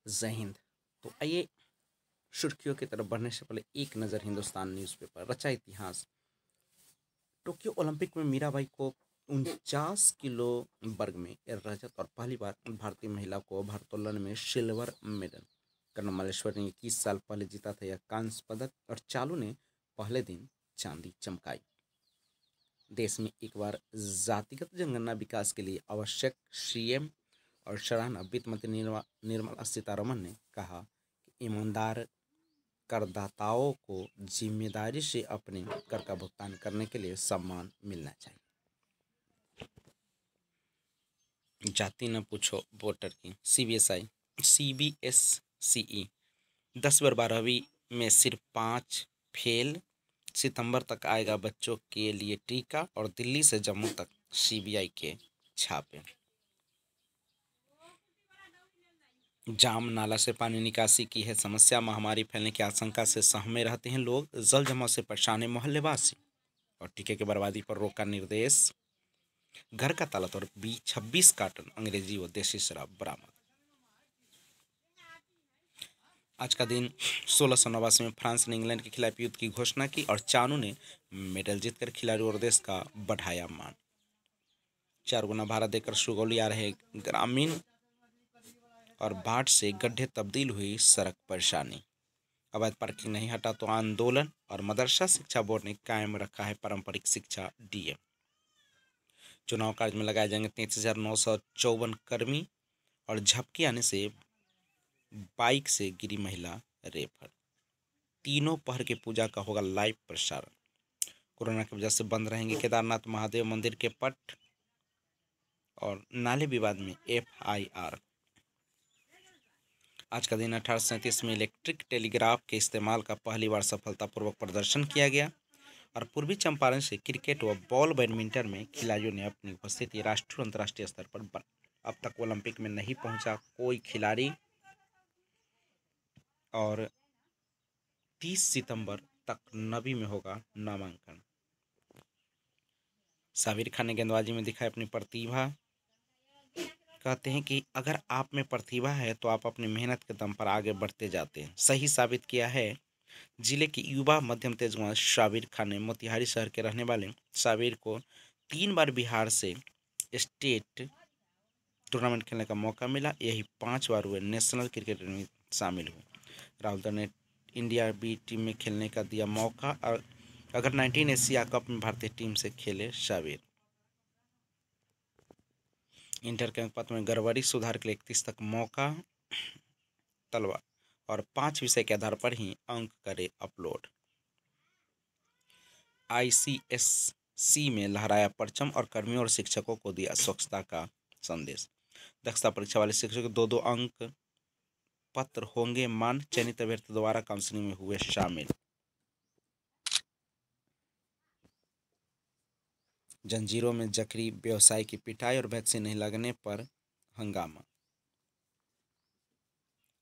जय हिंद। तो आइए सुर्खियों की तरफ बढ़ने से पहले एक नज़र हिंदुस्तान न्यूज़पेपर रचा इतिहास। टोक्यो ओलंपिक में मीराबाई को 49 किलो वर्ग में रजत और पहली बार भारतीय महिला को भारोत्तोलन में सिल्वर मेडल। कर्नल मालेश्वर ने 21 साल पहले जीता था यह कांस्य पदक और चालू ने पहले दिन चांदी चमकाई। देश में एक बार जातिगत जनगणना विकास के लिए आवश्यक सीएम और सराहना वित्त मंत्री निर्मला सीतारमण ने कहा कि ईमानदार करदाताओं को जिम्मेदारी से अपने कर का भुगतान करने के लिए सम्मान मिलना चाहिए। जाति न पूछो वोटर की। सीबीएसई 10 और 12वीं में सिर्फ 5 फेल। सितंबर तक आएगा बच्चों के लिए टीका और दिल्ली से जम्मू तक सीबीआई के छापे। जाम नाला से पानी निकासी की है समस्या। महामारी फैलने की आशंका से सहमे रहते हैं लोग। जल जमाव से परेशान है मोहल्लेवासी। और टीके की बर्बादी पर रोक का निर्देश। घर का ताला तोड़ 26 कार्टन अंग्रेजी व देसी शराब बरामद। आज का दिन 1689 में फ्रांस ने इंग्लैंड के खिलाफ युद्ध की घोषणा की और चानू ने मेडल जीतकर खिलाड़ी और देश का बढ़ाया मान। 4 गुना भाड़ा देकर सुगौली आ रहे ग्रामीण और बाढ़ से गड्ढे तब्दील हुई सड़क परेशानी। अवैध पार्किंग नहीं हटा तो आंदोलन। और मदरसा शिक्षा बोर्ड ने कायम रखा है पारंपरिक शिक्षा डीएम। चुनाव कार्य में लगाए जाएंगे 33,954 कर्मी। और झपकी आने से बाइक से गिरी महिला रेफर। तीनों पहर की पूजा का होगा लाइव प्रसारण। कोरोना की वजह से बंद रहेंगे केदारनाथ महादेव मंदिर के पट। और नाले विवाद में एफआईआर। आज का दिन 1837 में इलेक्ट्रिक टेलीग्राफ के इस्तेमाल का पहली बार सफलतापूर्वक प्रदर्शन किया गया। और पूर्वी चंपारण से क्रिकेट व बॉल बैडमिंटन में खिलाड़ियों ने अपनी उपस्थिति राष्ट्रीय और अंतर्राष्ट्रीय स्तर पर अब तक ओलंपिक में नहीं पहुंचा कोई खिलाड़ी। और 30 सितंबर तक नवी में होगा नामांकन। साबिर खान ने गेंदबाजी में दिखाई अपनी प्रतिभा। कहते हैं कि अगर आप में प्रतिभा है तो आप अपनी मेहनत के दम पर आगे बढ़ते जाते हैं। सही साबित किया है जिले के युवा मध्यम तेज गेंदबाज साबिर खान ने। मोतिहारी शहर के रहने वाले साबिर को 3 बार बिहार से स्टेट टूर्नामेंट खेलने का मौका मिला। यही 5 बार हुए नेशनल क्रिकेट में शामिल हुए। राहुल द्रविड़ ने इंडिया बी टीम में खेलने का दिया मौका। और अगर 19 एशिया कप में भारतीय टीम से खेले साबिर। इंटर के अंक पत्र में गड़बड़ी सुधार के लिए 31 तक मौका। तलवार और 5 विषय के आधार पर ही अंक करे अपलोड। आईसीएससी में लहराया परचम और कर्मियों और शिक्षकों को दिया स्वच्छता का संदेश। दक्षता परीक्षा वाले शिक्षकों को 2-2 अंक पत्र होंगे मान। चयनित अभ्यर्थी दोबारा काउंसलिंग में हुए शामिल। जंजीरों में जकड़ी व्यवसाय की पिटाई और वैक्सीन नहीं लगने पर हंगामा।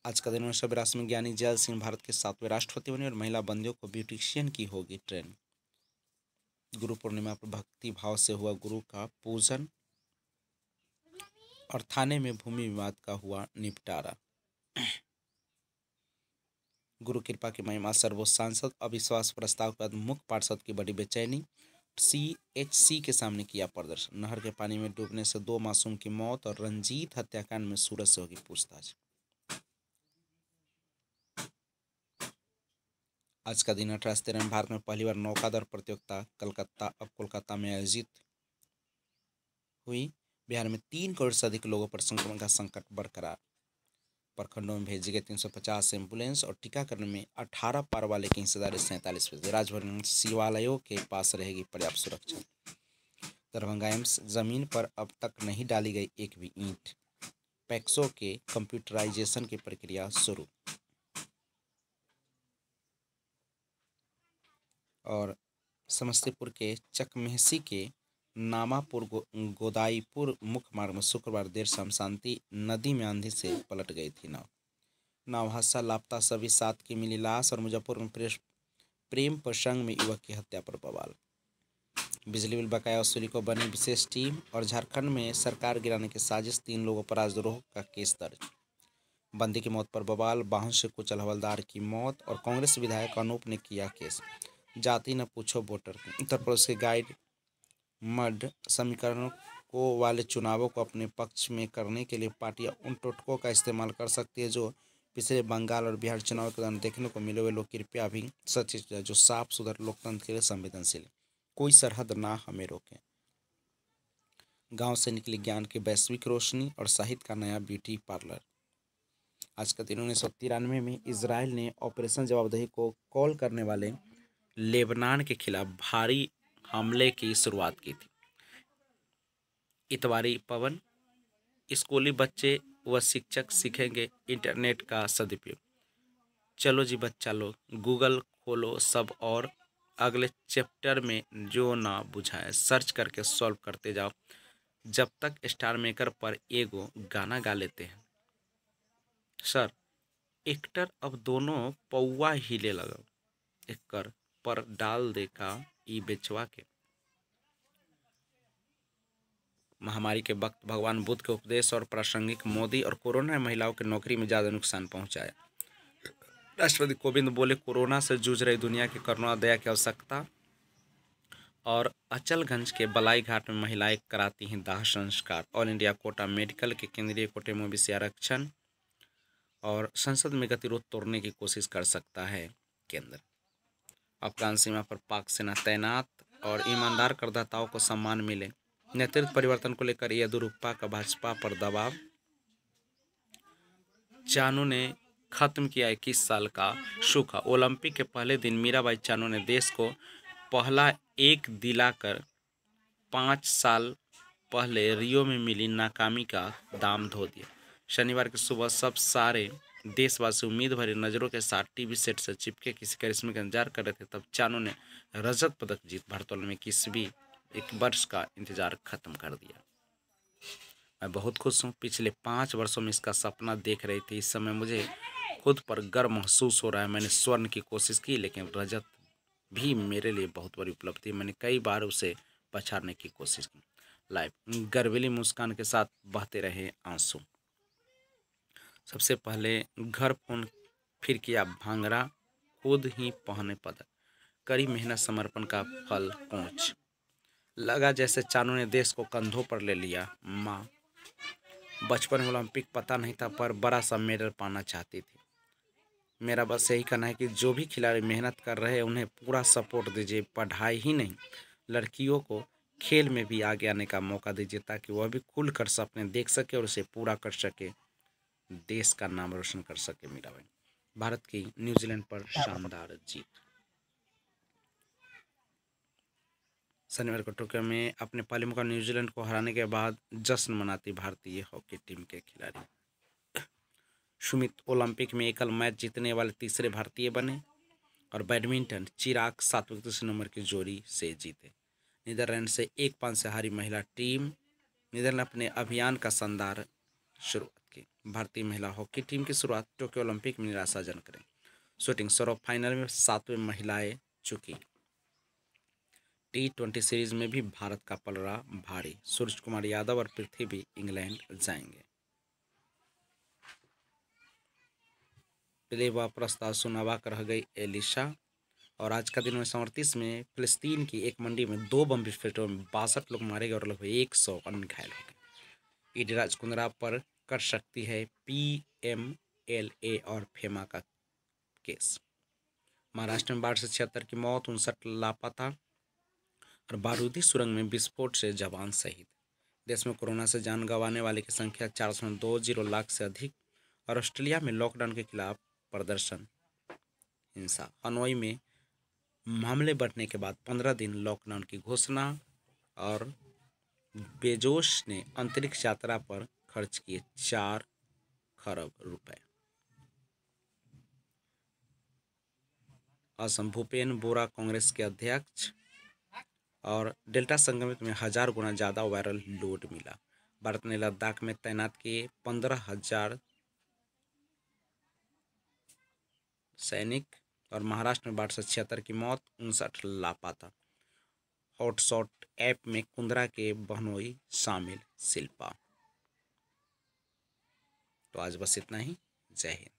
आज का दिन 1982 में ज्ञानी जैल सिंह भारत के 7वें राष्ट्रपति बने और महिला बंदियों को ब्यूटिशियन की होगी ट्रेन। गुरु पूर्णिमा पर भक्ति भाव से हुआ गुरु का पूजन। और थाने में भूमि विवाद का हुआ निपटारा। गुरु कृपा की महिमा। सर्वोच्च सांसद अविश्वास प्रस्ताव के बाद मुख्य पार्षद की बड़ी बेचैनी। सीएचसी के सामने किया प्रदर्शन। नहर के पानी में डूबने से 2 मासूम की मौत। और रंजीत हत्याकांड में सूरज से होगी पूछताछ। आज का दिन 1813 में भारत में पहली बार नौकादौड़ प्रतियोगिता कोलकाता में आयोजित हुई। बिहार में 3 करोड़ से अधिक लोगों पर संक्रमण का संकट बरकरार। प्रखंडों में भेजे गए 350 एम्बुलेंस। और टीकाकरण में 18 पार वाले की हिस्सेदारी 47%। राज्यभर में शिवालयों के पास रहेगी पर्याप्त सुरक्षा। दरभंगा एम्स जमीन पर अब तक नहीं डाली गई एक भी ईंट। पैक्सों के कंप्यूटराइजेशन की प्रक्रिया शुरू। और समस्तीपुर के चकमेहसी के नामापुर गोदाईपुर मुख्य मार्ग में शुक्रवार देर शाम शांति नदी में आंधी से पलट गई थी नाव हादसा। लापता सभी 7 की मिली लाश। और मुजफ्फरपुर में प्रेम प्रसंग में युवक की हत्या पर बवाल। बिजली बिल बकाया वसूली को बनी विशेष टीम। और झारखंड में सरकार गिराने की साजिश 3 लोगों पर राजद्रोह का केस दर्ज। बंदी की मौत पर बवाल, वाहन से कुचल हवलदार की मौत और कांग्रेस विधायक अनूप ने किया केस। जाति न पूछो वोटर की। उत्तर प्रदेश के गाइड मड समीकरणों को वाले चुनावों को अपने पक्ष में करने के लिए पार्टियां उन टोटकों का इस्तेमाल कर सकती है जो पिछले बंगाल और बिहार चुनाव के दौरान देखने को मिले हुए। लोग कृपया अभी सचेत जो साफ सुथरा लोकतंत्र के लिए संवेदनशील, कोई सरहद ना हमें रोके। गांव से निकली ज्ञान की वैश्विक रोशनी और साहित्य का नया ब्यूटी पार्लर। आज का दिन 1993 में इजराइल ने ऑपरेशन जवाबदेही को कॉल करने वाले लेबनान के खिलाफ भारी हमले की शुरुआत की थी। इतवारी पवन, स्कूली बच्चे व शिक्षक सीखेंगे इंटरनेट का सदुपयोग। चलो जी बच्चा लोग गूगल खोलो सब और अगले चैप्टर में जो ना बुझाए सर्च करके सॉल्व करते जाओ। जब तक स्टार मेकर पर एगो गाना गा लेते हैं सर एक्टर अब दोनों पौवा हिले लगा एकर पर डाल दे का ई बेचवा के। महामारी के वक्त भगवान बुद्ध के उपदेश और प्रासंगिक मोदी और कोरोना ने महिलाओं की नौकरी में ज़्यादा नुकसान पहुंचाया। राष्ट्रपति कोविंद बोले कोरोना से जूझ रही दुनिया की करुणा दया की आवश्यकता। और अचलगंज के बलाई घाट में महिलाएं कराती हैं दाह संस्कार। ऑल इंडिया कोटा मेडिकल के केंद्रीय कोटे में ओबीसी आरक्षण। और संसद में गतिरोध तोड़ने की कोशिश कर सकता है केंद्र। अफगान सीमा पर पाक सेना तैनात और ईमानदार करदाताओं को सम्मान मिले। नेतृत्व परिवर्तन को लेकर येदियुरप्पा का भाजपा पर दबाव। चानू ने खत्म किया 21 साल का सूखा। ओलंपिक के पहले दिन मीराबाई चानू ने देश को पहला एक दिलाकर 5 साल पहले रियो में मिली नाकामी का दाम धो दिया। शनिवार की सुबह सब सारे देशवासी उम्मीद भरी नज़रों के साथ टीवी सेट से चिपके किसी करिश्मे का इंतजार कर रहे थे। तब चानू ने रजत पदक जीत भारोत्तोलन में 21 वर्ष का इंतजार खत्म कर दिया। मैं बहुत खुश हूँ। पिछले 5 वर्षों में इसका सपना देख रही थी। इस समय मुझे खुद पर गर्व महसूस हो रहा है। मैंने स्वर्ण की कोशिश की लेकिन रजत भी मेरे लिए बहुत बड़ी उपलब्धि। मैंने कई बार उसे पछाड़ने की कोशिश की। लाइव गर्वीली मुस्कान के साथ बहते रहे आंसू। सबसे पहले घर फोन, फिर किया भांगड़ा, खुद ही पहने पदक। कड़ी मेहनत समर्पण का फल पहुँच। लगा जैसे चानू ने देश को कंधों पर ले लिया। माँ बचपन में ओलंपिक पता नहीं था पर बड़ा सा मेडल पाना चाहती थी। मेरा बस यही कहना है कि जो भी खिलाड़ी मेहनत कर रहे हैं उन्हें पूरा सपोर्ट दीजिए। पढ़ाई ही नहीं, लड़कियों को खेल में भी आगे आने का मौका दीजिए ताकि वह भी खुलकर सपने देख सके और उसे पूरा कर सके, देश का नाम रोशन कर सके। मीराबाई। भारत की न्यूजीलैंड पर शानदार जीत। शनिवार को टोक्यो में अपने पहले मौका न्यूजीलैंड को हराने के बाद जश्न मनाती भारतीय हॉकी टीम के खिलाड़ी। सुमित ओलंपिक में एकल मैच जीतने वाले तीसरे भारतीय बने। और बैडमिंटन चिराग सात्विक दूसरे नंबर की जोड़ी से जीते। नीदरलैंड से 1-5 से हारी महिला टीम। नीदरलैंड अपने अभियान का शानदार शुरुआत की। भारतीय महिला हॉकी टीम की शुरुआत टोक्यो ओलंपिक में निराशाजनक रही। शूटिंग सौरभ फाइनल में 7वें महिलाएं चुकी। T20 सीरीज में भी भारत का पलड़ा भारी। सूर्य कुमार यादव और पृथ्वी भी इंग्लैंड जाएंगे। प्ले व प्रस्ताव सुनावा कर रह गई एलिशा। और आज का दिन 1938 में फिलिस्तीन की एक मंडी में 2 बम विस्फोटों में 62 लोग मारे गए और लगभग 100 अन्य घायल हो गए। ईडी राजकुंद्रा पर कर सकती है PMLA और फेमा का केस। महाराष्ट्र में बाढ़ से 76 की मौत, 59 लापता। और बारूदी सुरंग में विस्फोट से जवान शहीद। देश में कोरोना से जान गंवाने वाले की संख्या 420 लाख से अधिक। और ऑस्ट्रेलिया में लॉकडाउन के खिलाफ प्रदर्शन, हिंसा। हनोई में मामले बढ़ने के बाद 15 दिन लॉकडाउन की घोषणा। और बेजोस ने अंतरिक्ष यात्रा पर खर्च किए 4 खरब रुपए। असम भूपेन बोरा कांग्रेस के अध्यक्ष। और डेल्टा संक्रमित में 1000 गुना ज़्यादा वायरल लोड मिला। भारत ने लद्दाख में तैनात किए 15,000 सैनिक। और महाराष्ट्र में बाढ़ से 76 की मौत, 59 लापता। हॉटशॉट ऐप में कुंद्रा के बहनोई शामिल, शिल्पा। तो आज बस इतना ही। जय हिंद।